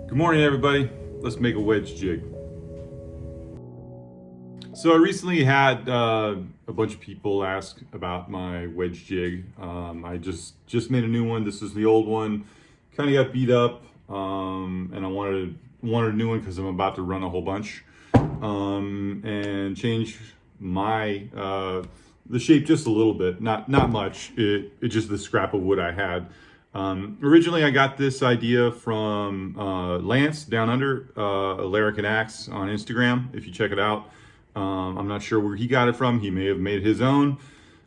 Good morning, everybody. Let's make a wedge jig. So I recently had a bunch of people ask about my wedge jig. I just made a new one. This is the old one. Kind of got beat up, and I wanted a new one because I'm about to run a whole bunch and change my the shape just a little bit. Not much. It just the scrap of wood I had. Originally, I got this idea from Lance down under Larrikin Axe on Instagram. If you check it out, I'm not sure where he got it from. He may have made his own.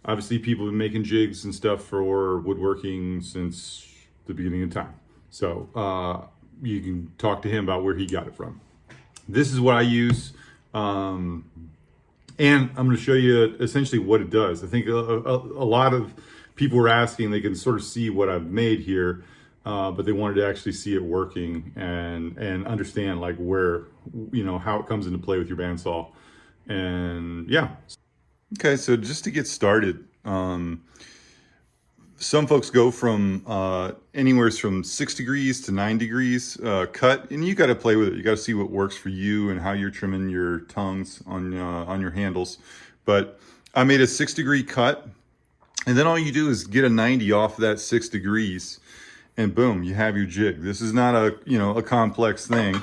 Obviously, people have been making jigs and stuff for woodworking since the beginning of time. So you can talk to him about where he got it from. This is what I use. And I'm going to show you essentially what it does. I think a lot of people were asking, they can sort of see what I've made here, but they wanted to actually see it working and understand like where, how it comes into play with your bandsaw. And yeah. Okay, so just to get started, some folks go from anywhere from 6 degrees to 9 degrees cut, and you got to play with it. You got to see what works for you and how you're trimming your tongues on your handles. But I made a 6-degree cut, and then all you do is get a 90 off that 6 degrees, and boom, you have your jig. This is not a complex thing.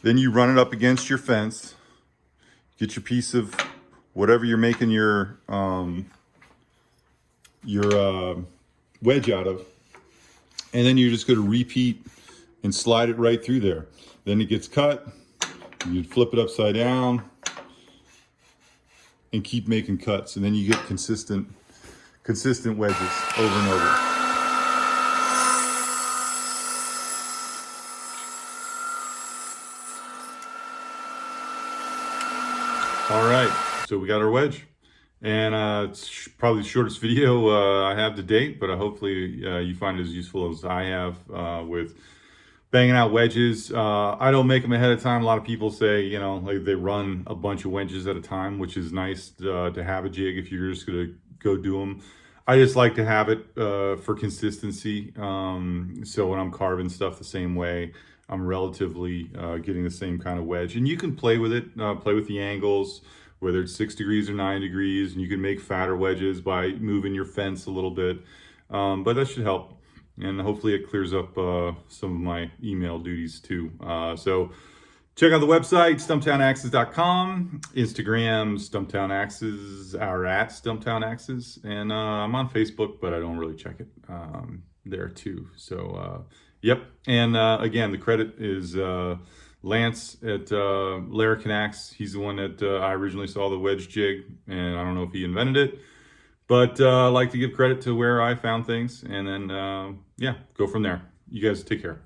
Then you run it up against your fence, get your piece of whatever you're making your wedge out of, and then you're just going to repeat and slide it right through there. Then it gets cut, you flip it upside down and keep making cuts, and then you get consistent wedges over and over. All right, so we got our wedge. And it's probably the shortest video I have to date, but hopefully you find it as useful as I have with banging out wedges. I don't make them ahead of time. A lot of people say, like they run a bunch of wedges at a time, which is nice to have a jig if you're just gonna go do them. I just like to have it for consistency. So when I'm carving stuff the same way, I'm relatively getting the same kind of wedge. And you can play with it, play with the angles, whether it's 6 degrees or 9 degrees, and you can make fatter wedges by moving your fence a little bit. But that should help. And hopefully it clears up some of my email duties too. So check out the website, stumptownaxes.com, Instagram, stumptownaxes, or at stumptownaxes. And I'm on Facebook, but I don't really check it there too. So, yep. And again, the credit is Lance at Larrikin Axe. He's the one that I originally saw the wedge jig, and I don't know if he invented it, but I like to give credit to where I found things, and then yeah, go from there. You guys take care.